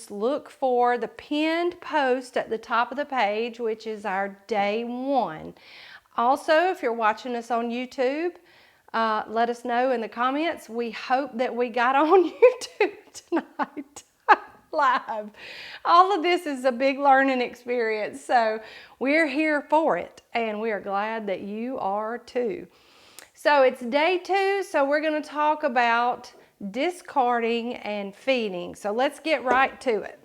look for the pinned post at the top of the page, which is our day 1. Also, if you're watching us on YouTube, let us know in the comments. We hope that we got on YouTube tonight live. All of this is a big learning experience, so we're here for it, and we are glad that you are too. So it's day 2, so we're going to talk about discarding and feeding. So let's get right to it.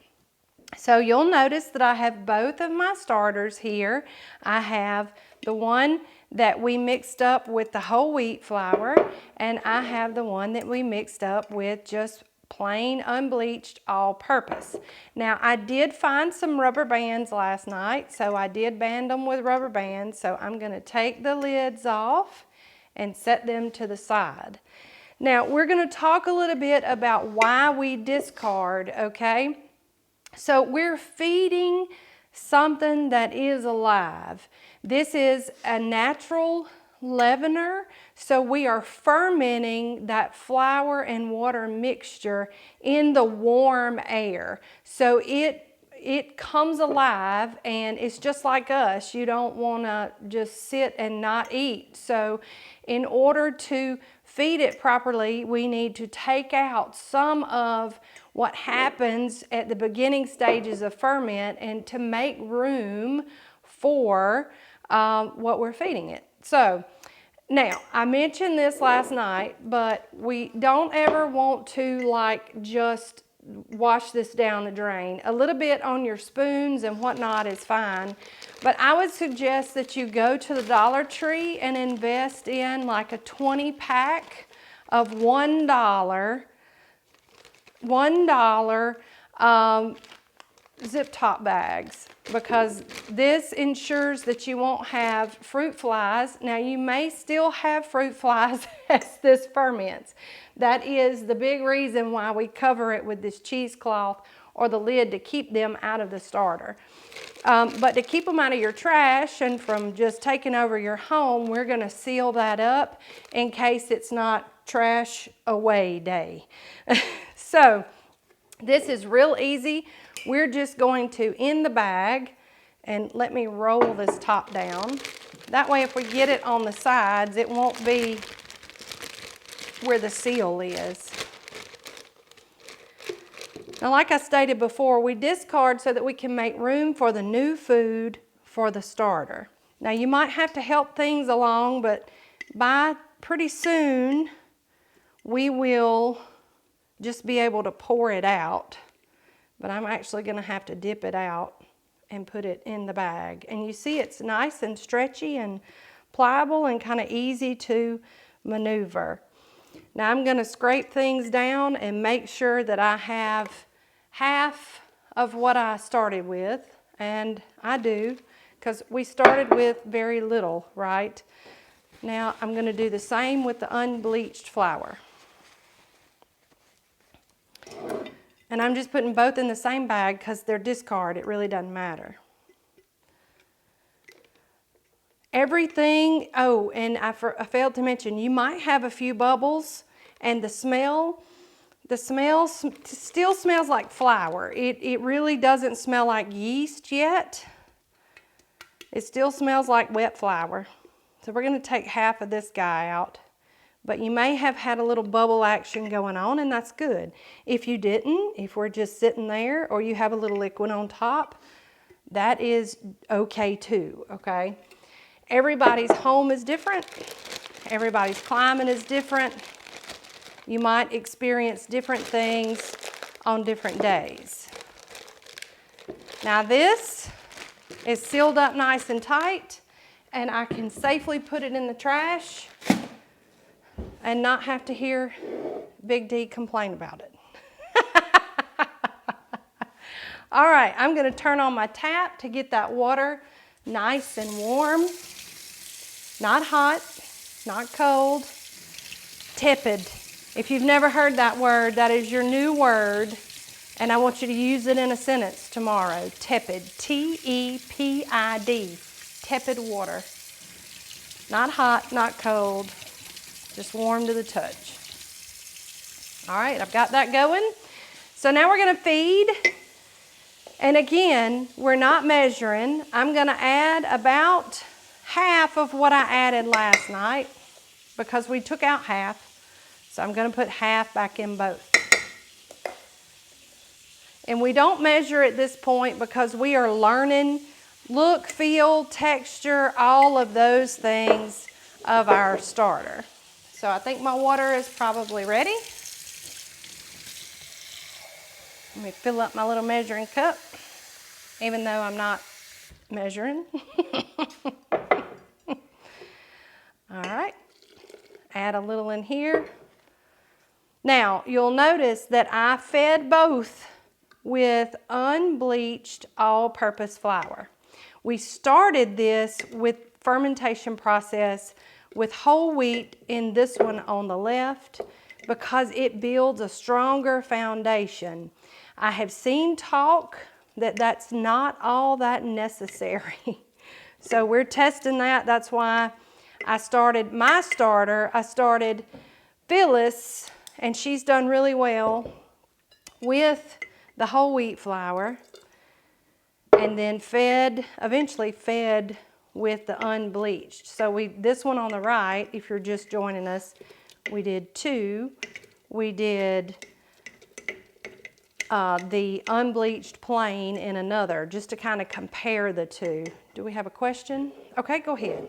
So you'll notice that I have both of my starters here. I have the one that we mixed up with the whole wheat flour, and I have the one that we mixed up with just plain unbleached all-purpose. Now I did find some rubber bands last night, so I did band them with rubber bands. So I'm going to take the lids off and set them to the side. Now we're going to talk a little bit about why we discard, okay? So we're feeding something that is alive. This is a natural leavener, so we are fermenting that flour and water mixture in the warm air. So it comes alive, and it's just like us. You don't want to just sit and not eat. So in order to feed it properly, we need to take out some of what happens at the beginning stages of ferment and to make room for what we're feeding it. So now, I mentioned this last night, but we don't ever want to like just wash this down the drain. A little bit on your spoons and whatnot is fine, but I would suggest that you go to the Dollar Tree and invest in like a 20 pack of $1 zip top bags, because this ensures that you won't have fruit flies. Now you may still have fruit flies as this ferments. That is the big reason why we cover it with this cheesecloth or the lid, to keep them out of the starter. But to keep them out of your trash and from just taking over your home, we're going to seal that up in case it's not trash away day. So this is real easy. We're just going to, in the bag, and let me roll this top down. That way if we get it on the sides, it won't be where the seal is. Now, like I stated before, we discard so that we can make room for the new food for the starter. Now, you might have to help things along, but by pretty soon, we will just be able to pour it out. But I'm actually going to have to dip it out and put it in the bag. And you see it's nice and stretchy and pliable and kind of easy to maneuver. Now I'm going to scrape things down and make sure that I have half of what I started with. And I do, because we started with very little, right? Now I'm going to do the same with the unbleached flour. And I'm just putting both in the same bag because they're discard. It really doesn't matter. Everything, oh, and I failed to mention, you might have a few bubbles, and the smell still smells like flour. It really doesn't smell like yeast yet. It still smells like wet flour. So we're going to take half of this guy out. But you may have had a little bubble action going on, and that's good. If you didn't, if we're just sitting there, or you have a little liquid on top, that is okay too, okay? Everybody's home is different. Everybody's climate is different. You might experience different things on different days. Now this is sealed up nice and tight, and I can safely put it in the trash and not have to hear Big D complain about it. All right, I'm going to turn on my tap to get that water nice and warm. Not hot, not cold, tepid. If you've never heard that word, that is your new word, and I want you to use it in a sentence tomorrow. Tepid, T-E-P-I-D, tepid water. Not hot, not cold, just warm to the touch. All right, I've got that going. So now we're going to feed. And again, we're not measuring. I'm gonna add about half of what I added last night because we took out half. So I'm gonna put half back in both. And we don't measure at this point because we are learning look, feel, texture, all of those things of our starter. So I think my water is probably ready. Let me fill up my little measuring cup, even though I'm not measuring. All right, add a little in here. Now, you'll notice that I fed both with unbleached all-purpose flour. We started this with fermentation process with whole wheat in this one on the left because it builds a stronger foundation. I have seen talk that that's not all that necessary. So we're testing that. That's why I started my starter. I started Phyllis, and she's done really well with the whole wheat flour, and then eventually fed with the unbleached. So this one on the right, if you're just joining us, we did 2. We did the unbleached plain in another, just to kind of compare the two. Do we have a question? Okay, go ahead.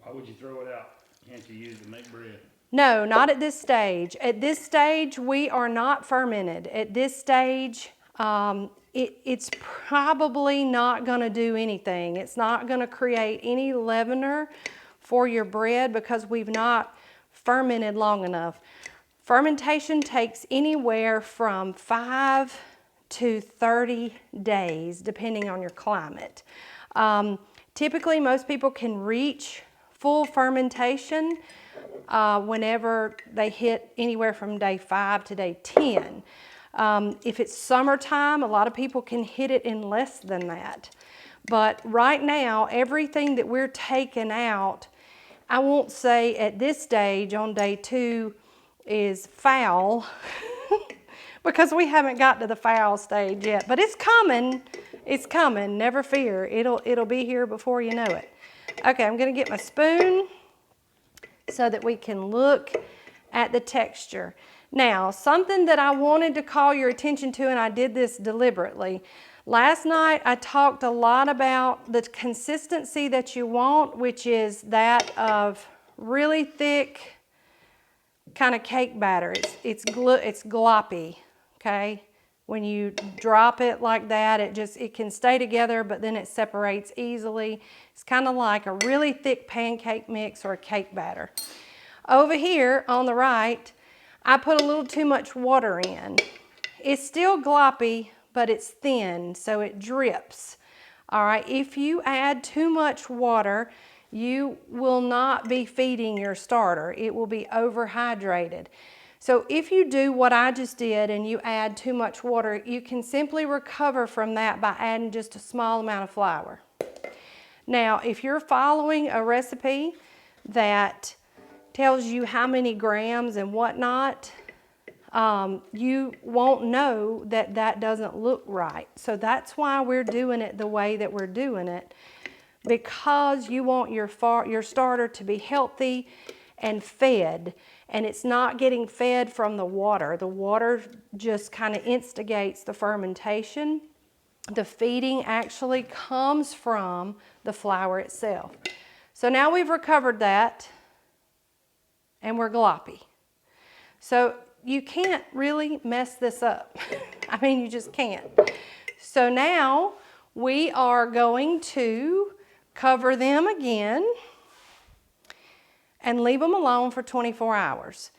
Why would you throw it out? Can't you use it to make bread? No, not at this stage. At this stage, we are not fermented. At this stage, it's probably not going to do anything. It's not going to create any leavener for your bread because we've not fermented long enough. Fermentation takes anywhere from 5 to 30 days, depending on your climate. Typically, most people can reach full fermentation whenever they hit anywhere from day 5 to day 10. If it's summertime, a lot of people can hit it in less than that. But right now, everything that we're taking out, I won't say at this stage on day 2 is foul because we haven't got to the foul stage yet, but it's coming. It's coming, never fear. It'll be here before you know it. Okay, I'm gonna get my spoon so that we can look at the texture. Now, something that I wanted to call your attention to, and I did this deliberately. Last night, I talked a lot about the consistency that you want, which is that of really thick kind of cake batter. It's gloppy, okay? When you drop it like that, it can stay together, but then it separates easily. It's kind of like a really thick pancake mix or a cake batter. Over here on the right, I put a little too much water in. It's still gloppy, but it's thin, so it drips. All right, if you add too much water, you will not be feeding your starter. It will be overhydrated. So if you do what I just did and you add too much water, you can simply recover from that by adding just a small amount of flour. Now, if you're following a recipe that tells you how many grams and whatnot, you won't know that that doesn't look right. So that's why we're doing it the way that we're doing it, because you want your starter to be healthy and fed, and it's not getting fed from the water. The water just kind of instigates the fermentation. The feeding actually comes from the flour itself. So now we've recovered that, and we're gloppy. So you can't really mess this up. I mean, you just can't. So now we are going to cover them again and leave them alone for 24 hours.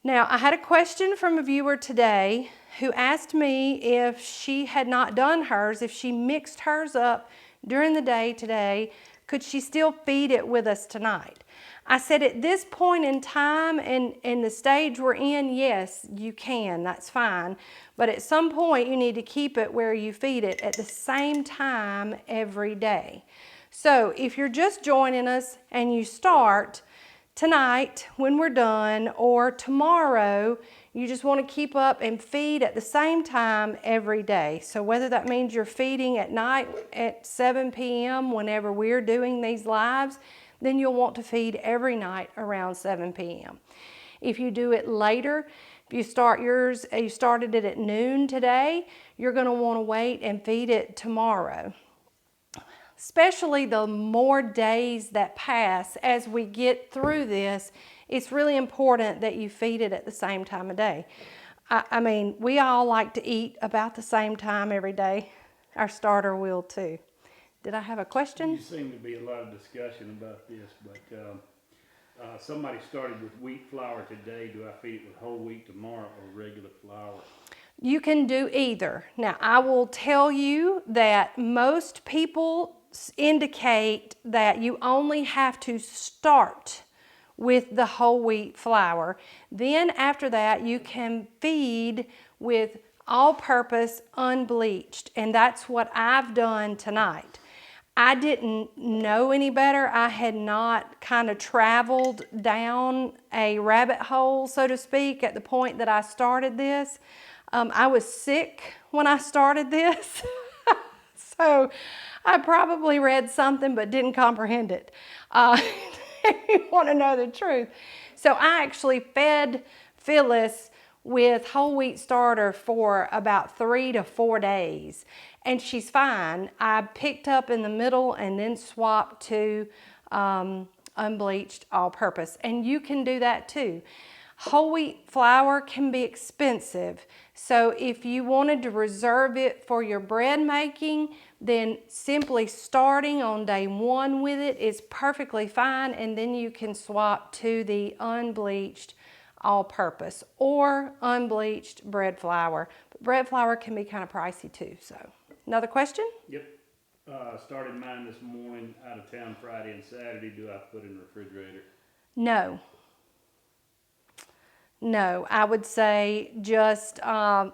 Now, I had a question from a viewer today who asked me if she had not done hers, if she mixed hers up during the day today, could she still feed it with us tonight? I said at this point in time and the stage we're in, yes, you can, that's fine. But at some point you need to keep it where you feed it at the same time every day. So if you're just joining us and you start tonight when we're done, or tomorrow, You just want to keep up and feed at the same time every day. So whether that means you're feeding at night at 7 p.m. whenever we're doing these lives, then you'll want to feed every night around 7 p.m. If you do it later, if you started it at noon today, you're going to want to wait and feed it tomorrow. Especially the more days that pass as we get through this, it's really important that you feed it at the same time of day. I mean, we all like to eat about the same time every day. Our starter will too. Did I have a question? You seem to be a lot of discussion about this, but somebody started with wheat flour today. Do I feed it with whole wheat tomorrow or regular flour? You can do either. Now, I will tell you that most people indicate that you only have to start with the whole wheat flour. Then after that, you can feed with all-purpose unbleached, and that's what I've done tonight. I didn't know any better. I had not kind of traveled down a rabbit hole, so to speak, at the point that I started this. I was sick when I started this, so I probably read something but didn't comprehend it. If you want to know the truth. So I actually fed Phyllis with whole wheat starter for about 3 to 4 days, and she's fine. I picked up in the middle and then swapped to unbleached all-purpose, and you can do that too. Whole wheat flour can be expensive, so if you wanted to reserve it for your bread making, then simply starting on day 1 with it is perfectly fine, and then you can swap to the unbleached all-purpose or unbleached bread flour. But bread flour can be kind of pricey too. So, another question? Yep. Started mine this morning, out of town Friday and Saturday. Do I put in the refrigerator? No. No, I would say just, are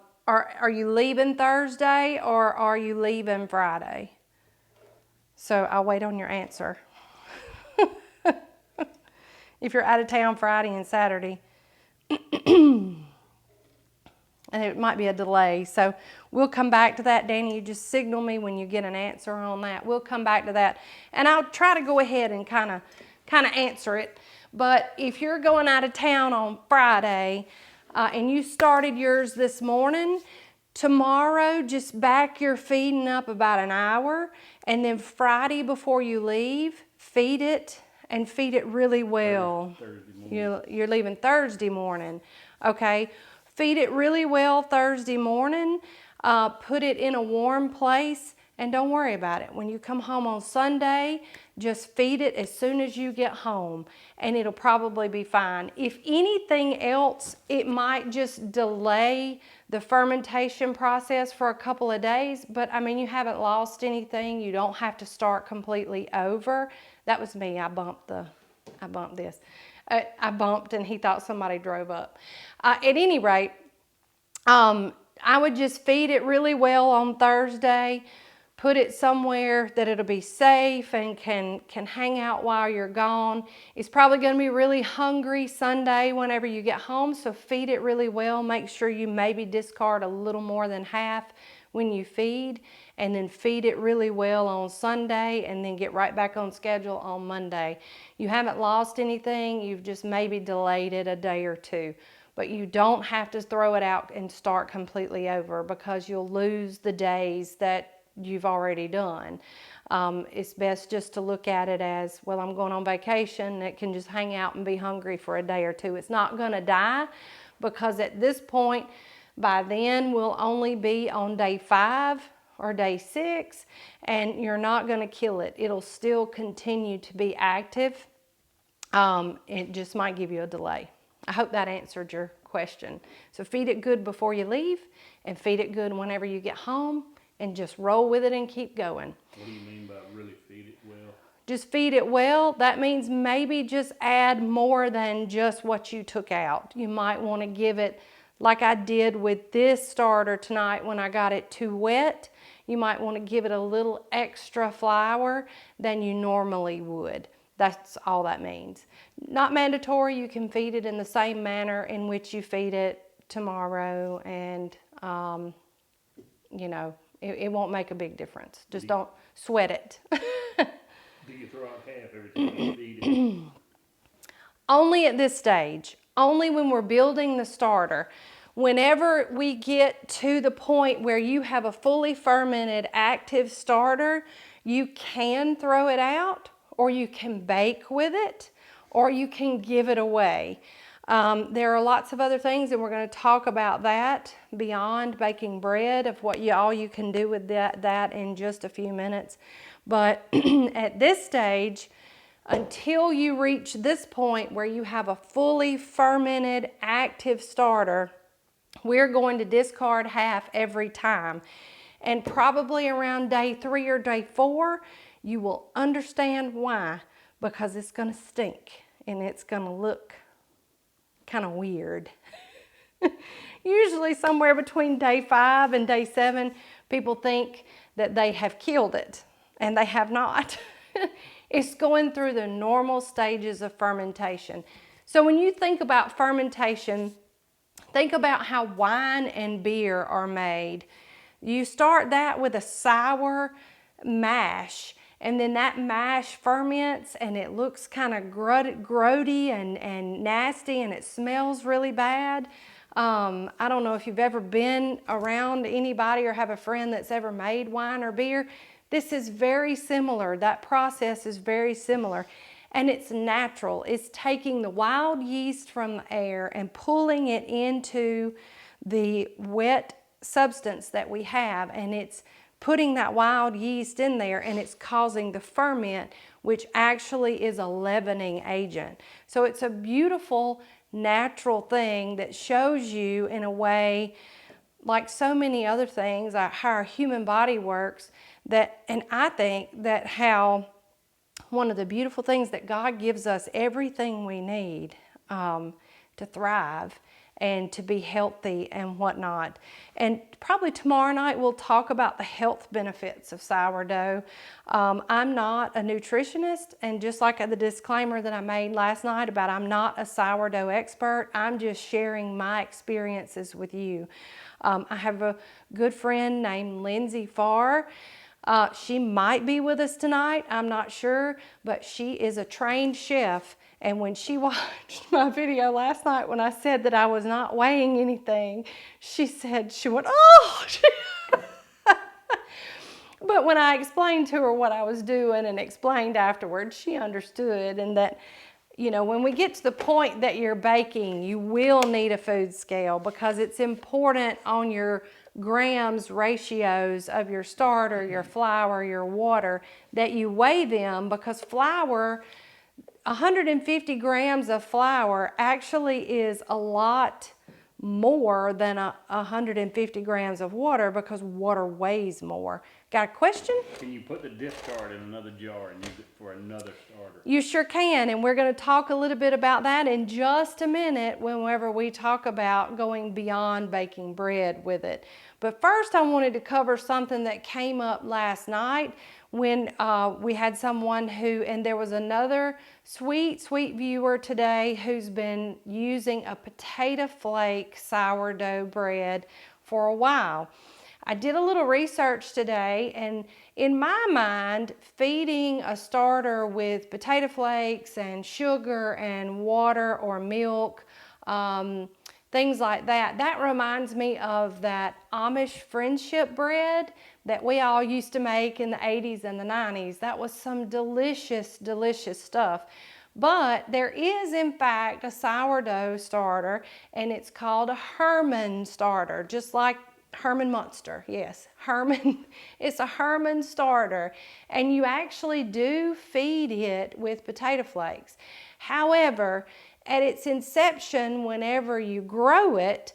you leaving Thursday or are you leaving Friday? So I'll wait on your answer. If you're out of town Friday and Saturday, and it might be a delay. So we'll come back to that. Danny, you just signal me when you get an answer on that. We'll come back to that. And I'll try to go ahead and kind of answer it. But if you're going out of town on Friday and you started yours this morning, tomorrow just back your feeding up about an hour, and then Friday before you leave, feed it and feed it really well. Thursday morning. You're leaving Thursday morning, okay? Feed it really well Thursday morning, put it in a warm place, and don't worry about it. When you come home on Sunday, just feed it as soon as you get home, and it'll probably be fine. If anything else, it might just delay the fermentation process for a couple of days, but I mean, you haven't lost anything. You don't have to start completely over. That was me. I bumped this. I bumped and he thought somebody drove up. At any rate, I would just feed it really well on Thursday. Put it somewhere that it'll be safe and can hang out while you're gone. It's probably going to be really hungry Sunday whenever you get home, so feed it really well. Make sure you maybe discard a little more than half when you feed, and then feed it really well on Sunday, and then get right back on schedule on Monday. You haven't lost anything. You've just maybe delayed it a day or two. But you don't have to throw it out and start completely over, because you'll lose the days that you've already done. It's best just to look at it as, well, I'm going on vacation. It can just hang out and be hungry for a day or two. It's not going to die, because at this point, by then, we'll only be on day 5 or day 6, and you're not going to kill it. It'll still continue to be active. It just might give you a delay. I hope that answered your question. So feed it good before you leave, and feed it good whenever you get home, and just roll with it and keep going. What do you mean by really feed it well? Just feed it well. That means maybe just add more than just what you took out. You might want to give it, like I did with this starter tonight when I got it too wet, you might want to give it a little extra flour than you normally would. That's all that means. Not mandatory. You can feed it in the same manner in which you feed it tomorrow, and you know, it won't make a big difference. Just don't sweat it. Do you throw out half every time you feed it? Only at this stage, only when we're building the starter. Whenever we get to the point where you have a fully fermented active starter, you can throw it out, or you can bake with it, or you can give it away. There are lots of other things, and we're going to talk about that beyond baking bread, of what all you can do with that in just a few minutes. But at this stage, until you reach this point where you have a fully fermented active starter, we're going to discard half every time. And probably around day 3 or day 4, you will understand why, because it's going to stink and it's going to look kind of weird. Usually somewhere between day 5 and day 7, people think that they have killed it, and they have not. It's going through the normal stages of fermentation. So when you think about fermentation, think about how wine and beer are made. You start that with a sour mash, and then that mash ferments, and it looks kind of grody and nasty, and it smells really bad. I don't know if you've ever been around anybody or have a friend that's ever made wine or beer. This is very similar. That process is very similar. And it's natural. It's taking the wild yeast from the air and pulling it into the wet substance that we have, and it's putting that wild yeast in there, and it's causing the ferment, which actually is a leavening agent. So it's a beautiful natural thing that shows you, in a way, like so many other things, how our human body works, and I think that how one of the beautiful things that God gives us everything we need to thrive and to be healthy and whatnot. And probably tomorrow night we'll talk about the health benefits of sourdough. I'm not a nutritionist, and just like the disclaimer that I made last night about I'm not a sourdough expert, I'm just sharing my experiences with you. I have a good friend named Lindsay Farr. She might be with us tonight, I'm not sure, but she is a trained chef. And when she watched my video last night when I said that I was not weighing anything, she went, oh! But when I explained to her what I was doing and explained afterwards, she understood. And that, you know, when we get to the point that you're baking, you will need a food scale, because it's important on your grams ratios of your starter, your flour, your water, that you weigh them, because flour, 150 grams of flour actually is a lot more than 150 grams of water, because water weighs more. Got a question? Can you put the discard in another jar and use it for another starter? You sure can, and we're going to talk a little bit about that in just a minute whenever we talk about going beyond baking bread with it. But first I wanted to cover something that came up last night when we had someone and there was another sweet viewer today who's been using a potato flake sourdough bread for a while. I did a little research today, and in my mind, feeding a starter with potato flakes and sugar and water or milk, things like that, that reminds me of that Amish friendship bread that we all used to make in the 80s and the 90s. That was some delicious stuff. But there is, in fact, a sourdough starter, and it's called a Herman starter, just like Herman Munster, yes, Herman. It's a Herman starter, and you actually do feed it with potato flakes. However, at its inception, whenever you grow it,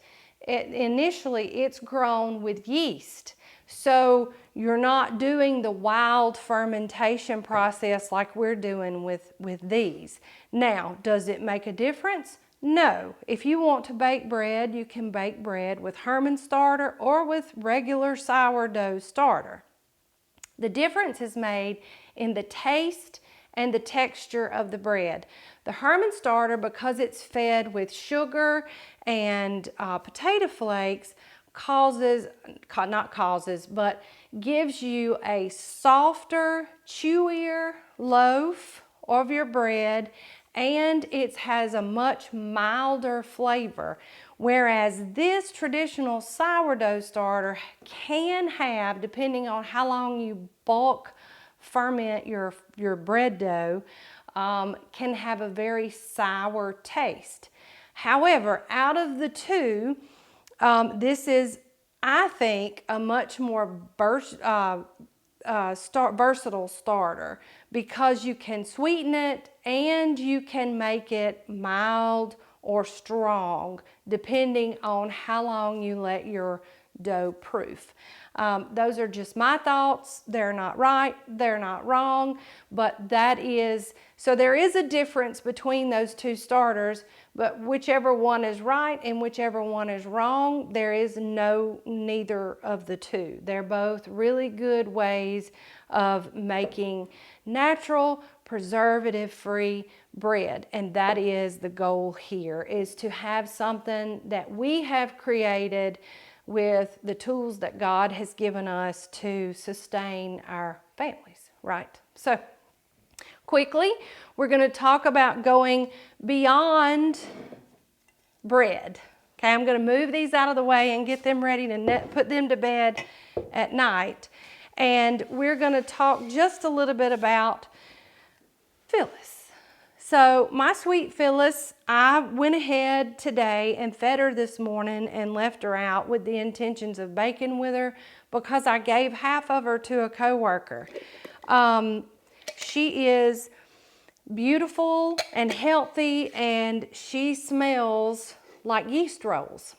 initially it's grown with yeast. So you're not doing the wild fermentation process like we're doing with these. Now, does it make a difference? No. If you want to bake bread, you can bake bread with Herman starter or with regular sourdough starter. The difference is made in the taste and the texture of the bread. The Herman starter, because it's fed with sugar and potato flakes, but gives you a softer, chewier loaf of your bread, and it has a much milder flavor. Whereas this traditional sourdough starter can have, depending on how long you bulk ferment your bread dough, can have a very sour taste. However, out of the two, this is, I think, a much more versatile starter, because you can sweeten it and you can make it mild or strong depending on how long you let your dough proof. Those are just my thoughts. They're not right, they're not wrong, but that is, so there is a difference between those two starters, but whichever one is right and whichever one is wrong, there is neither of the two. They're both really good ways of making natural, preservative-free bread, and that is the goal here, is to have something that we have created with the tools that God has given us to sustain our families, right? So quickly, we're going to talk about going beyond bread. Okay, I'm going to move these out of the way and get them ready to put them to bed at night. And we're going to talk just a little bit about Phyllis. So my sweet Phyllis, I went ahead today and fed her this morning and left her out with the intentions of baking with her, because I gave half of her to a coworker. She is beautiful and healthy, and she smells like yeast rolls.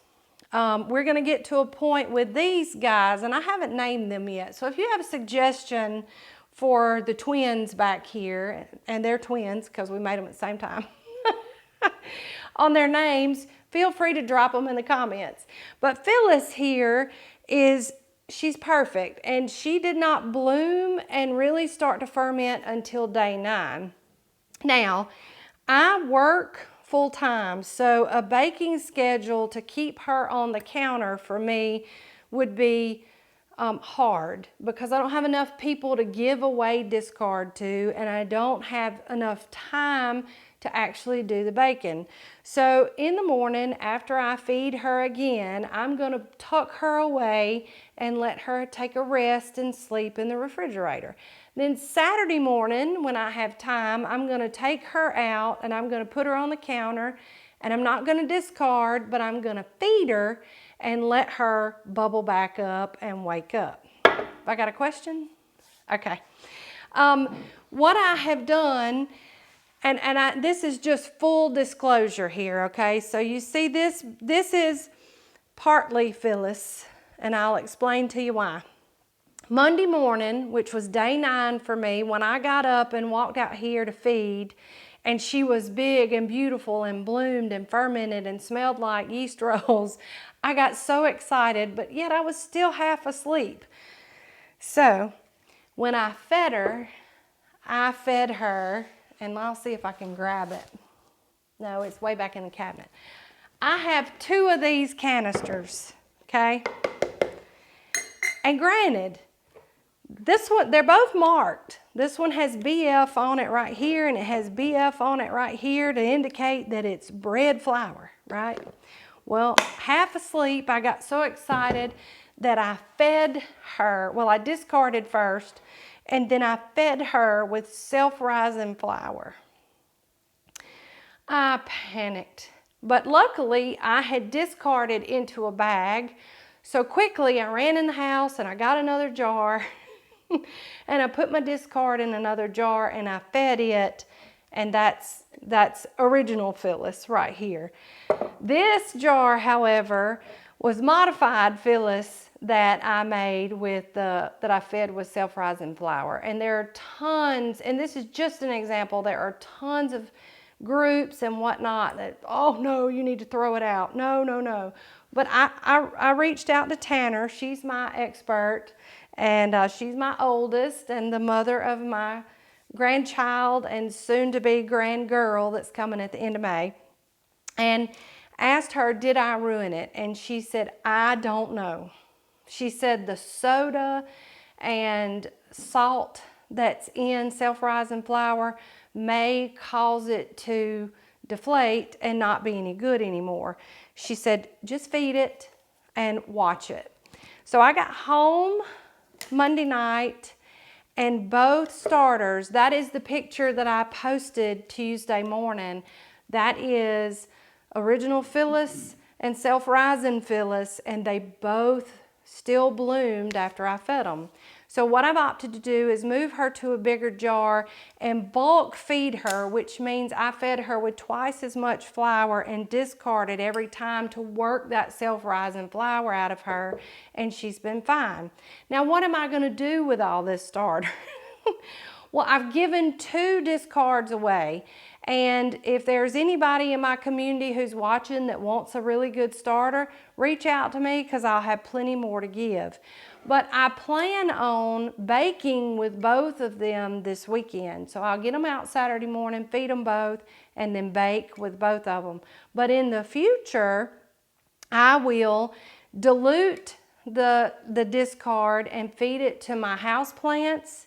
We're going to get to a point with these guys, and I haven't named them yet. So if you have a suggestion for the twins back here, and they're twins because we made them at the same time, on their names, feel free to drop them in the comments. But Phyllis here she's perfect, and she did not bloom and really start to ferment until day 9. Now, I work full time, so a baking schedule to keep her on the counter for me would be hard, because I don't have enough people to give away discard to, and I don't have enough time to actually do the baking. So in the morning, after I feed her again, I'm going to tuck her away and let her take a rest and sleep in the refrigerator. Then Saturday morning, when I have time, I'm going to take her out and I'm going to put her on the counter, and I'm not going to discard, but I'm going to feed her and let her bubble back up and wake up. I got a question? Okay. What I have done, and this is just full disclosure here, okay? So you see this is partly Phyllis, and I'll explain to you why. Monday morning, which was day 9 for me, when I got up and walked out here to feed, and she was big and beautiful and bloomed and fermented and smelled like yeast rolls, I got so excited, but yet I was still half asleep. So when I fed her, and I'll see if I can grab it. No, it's way back in the cabinet. I have 2 of these canisters, okay? And granted, this one, they're both marked. This one has BF on it right here, and it has BF on it right here to indicate that it's bread flour, right? Well, half asleep, I got so excited that I fed her. Well, I discarded first, and then I fed her with self-rising flour. I panicked, but luckily I had discarded into a bag. So quickly I ran in the house and I got another jar and I put my discard in another jar and I fed it, and that's original Phyllis right here. This jar, however, was modified Phyllis that I made with that I fed with self-rising flour. And there are tons, and this is just an example, there are tons of groups and whatnot that, oh no, you need to throw it out. No. But I reached out to Tanner. She's my expert, and she's my oldest and the mother of my grandchild and soon to be grandgirl that's coming at the end of May, and asked her, did I ruin it? And she said, I don't know. She said the soda and salt that's in self-rising flour may cause it to deflate and not be any good anymore. She said, just feed it and watch it. So I got home Monday night, and both starters, that is the picture that I posted Tuesday morning. That is original Phyllis and self-rising Phyllis, and they both still bloomed after I fed them. So what I've opted to do is move her to a bigger jar and bulk feed her, which means I fed her with twice as much flour and discarded every time to work that self-rising flour out of her, and she's been fine. Now, what am I going to do with all this starter? Well, I've given 2 discards away, and if there's anybody in my community who's watching that wants a really good starter, reach out to me because I'll have plenty more to give. But I plan on baking with both of them this weekend. So I'll get them out Saturday morning, feed them both, and then bake with both of them. But in the future, I will dilute the discard and feed it to my house plants,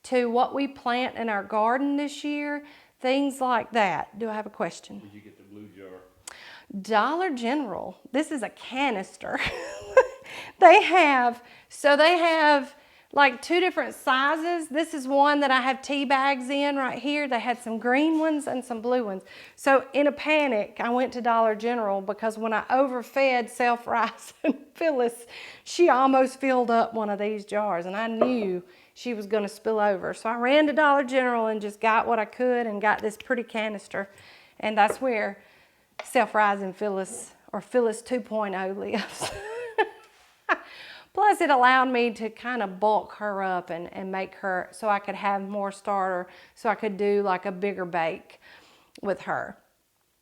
to what we plant in our garden this year, things like that. Do I have a question? Where'd you get the blue jar? Dollar General. This is a canister. They have like 2 different sizes. This is one that I have tea bags in right here. They had some green ones and some blue ones. So in a panic, I went to Dollar General because when I overfed self-rising Phyllis, she almost filled up one of these jars, and I knew she was going to spill over. So I ran to Dollar General and just got what I could and got this pretty canister. And that's where self-rising Phyllis, or Phyllis 2.0, lives. Plus, it allowed me to kind of bulk her up and make her so I could have more starter, so I could do like a bigger bake with her.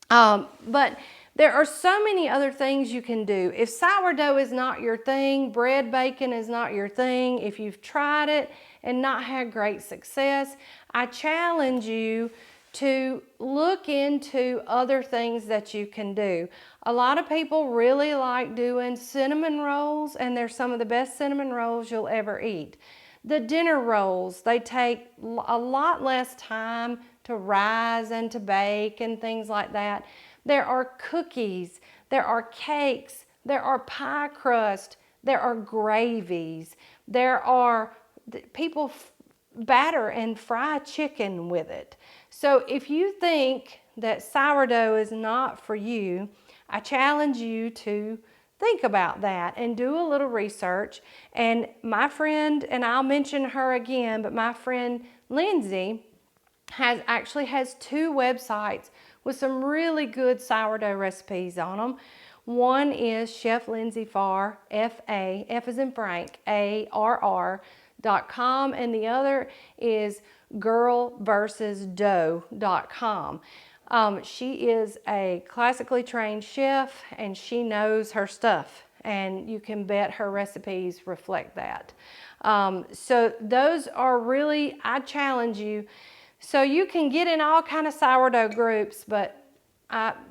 But there are so many other things you can do. If sourdough is not your thing, bread baking is not your thing, if you've tried it and not had great success, I challenge you to look into other things that you can do. A lot of people really like doing cinnamon rolls, and they're some of the best cinnamon rolls you'll ever eat. The dinner rolls, they take a lot less time to rise and to bake and things like that. There are cookies, there are cakes, there are pie crust, there are gravies, there are people batter and fry chicken with it. So if you think that sourdough is not for you, I challenge you to think about that and do a little research. And my friend, and I'll mention her again, but my friend Lindsay actually has 2 websites with some really good sourdough recipes on them. One is Chef Lindsay Farr, F-A, F as in Frank, A-R-R.com, and the other is girlversusdough.com. She is a classically trained chef, and she knows her stuff, and you can bet her recipes reflect that. So those are really, I challenge you. So you can get in all kind of sourdough groups, but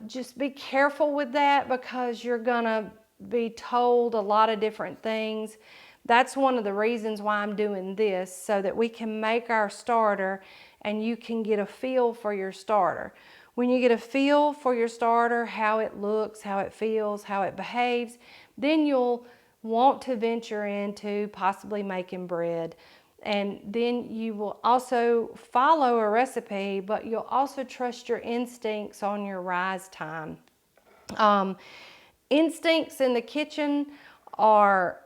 just be careful with that because you're gonna be told a lot of different things. That's one of the reasons why I'm doing this, so that we can make our starter and you can get a feel for your starter. When you get a feel for your starter, how it looks, how it feels, how it behaves, then you'll want to venture into possibly making bread. And then you will also follow a recipe, but you'll also trust your instincts on your rise time. Instincts in the kitchen are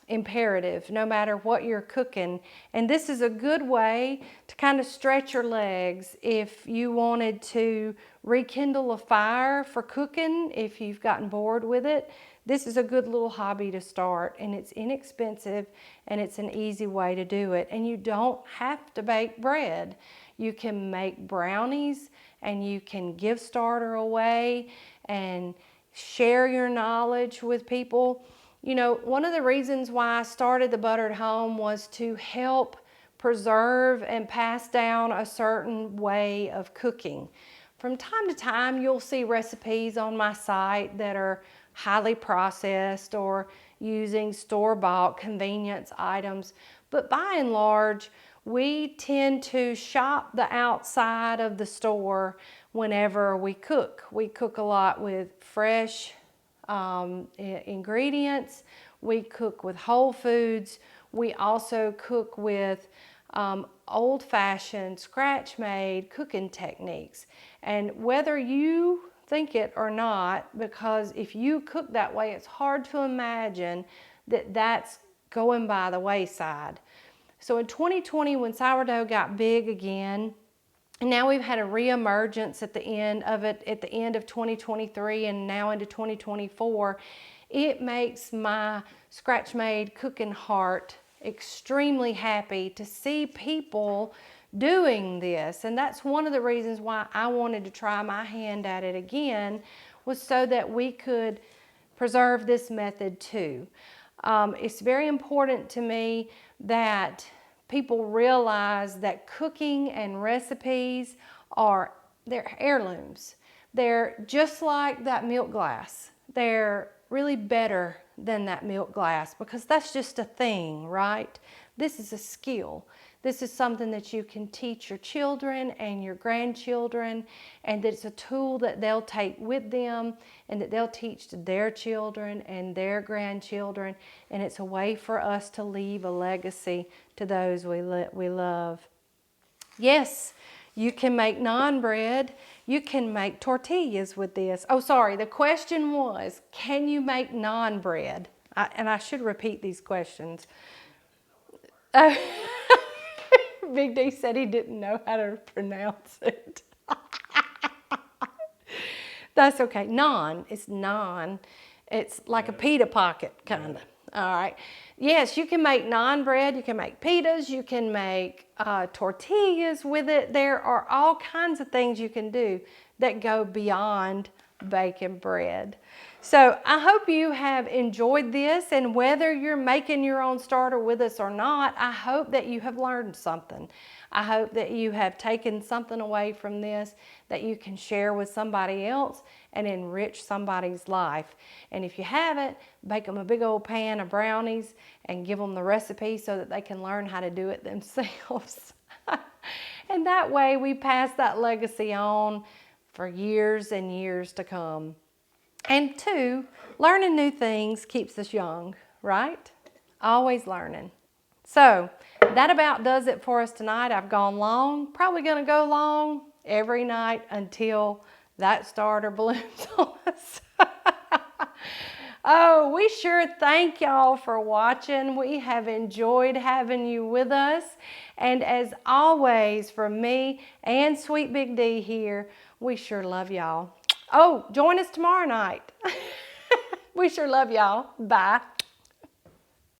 imperative no matter what you're cooking. And this is a good way to kind of stretch your legs if you wanted to rekindle a fire for cooking, if you've gotten bored with it. This is a good little hobby to start, and it's inexpensive and it's an easy way to do it. And you don't have to bake bread. You can make brownies and you can give starter away and share your knowledge with people. You know, one of the reasons why I started the Buttered Home was to help preserve and pass down a certain way of cooking. From time to time, you'll see recipes on my site that are highly processed or using store-bought convenience items, but by and large, we tend to shop the outside of the store whenever we cook. We cook a lot with fresh ingredients. We cook with whole foods. We also cook with old-fashioned, scratch-made cooking techniques. And whether you think it or not, because if you cook that way, it's hard to imagine that that's going by the wayside. So in 2020, when sourdough got big again, and now we've had a reemergence at the end of 2023 and now into 2024, it makes my scratch-made cooking heart extremely happy to see people doing this. And that's one of the reasons why I wanted to try my hand at it again, was so that we could preserve this method too. It's very important to me that people realize that cooking and recipes they're heirlooms. They're just like that milk glass. They're really better than that milk glass because that's just a thing, right? This is a skill. This is something that you can teach your children and your grandchildren, and that it's a tool that they'll take with them and that they'll teach to their children and their grandchildren, and it's a way for us to leave a legacy to those we love. Yes, you can make naan bread. You can make tortillas with this. Oh, sorry, the question was, can you make naan bread? And I should repeat these questions. Big D said he didn't know how to pronounce it. That's okay. Naan, it's naan. It's like a pita pocket, kind of. All right. Yes, you can make naan bread. You can make pitas. You can make tortillas with it. There are all kinds of things you can do that go beyond baking bread. So I hope you have enjoyed this, and whether you're making your own starter with us or not, I hope that you have learned something. I hope that you have taken something away from this that you can share with somebody else and enrich somebody's life. And if you haven't, bake them a big old pan of brownies and give them the recipe so that they can learn how to do it themselves. And that way we pass that legacy on for years and years to come. And two, learning new things keeps us young, right? Always learning. So that about does it for us tonight. I've gone long, probably going to go long every night until that starter blooms on us. Oh, we sure thank y'all for watching. We have enjoyed having you with us. And as always, from me and Sweet Big D here, we sure love y'all. Oh, join us tomorrow night. We sure love y'all. Bye.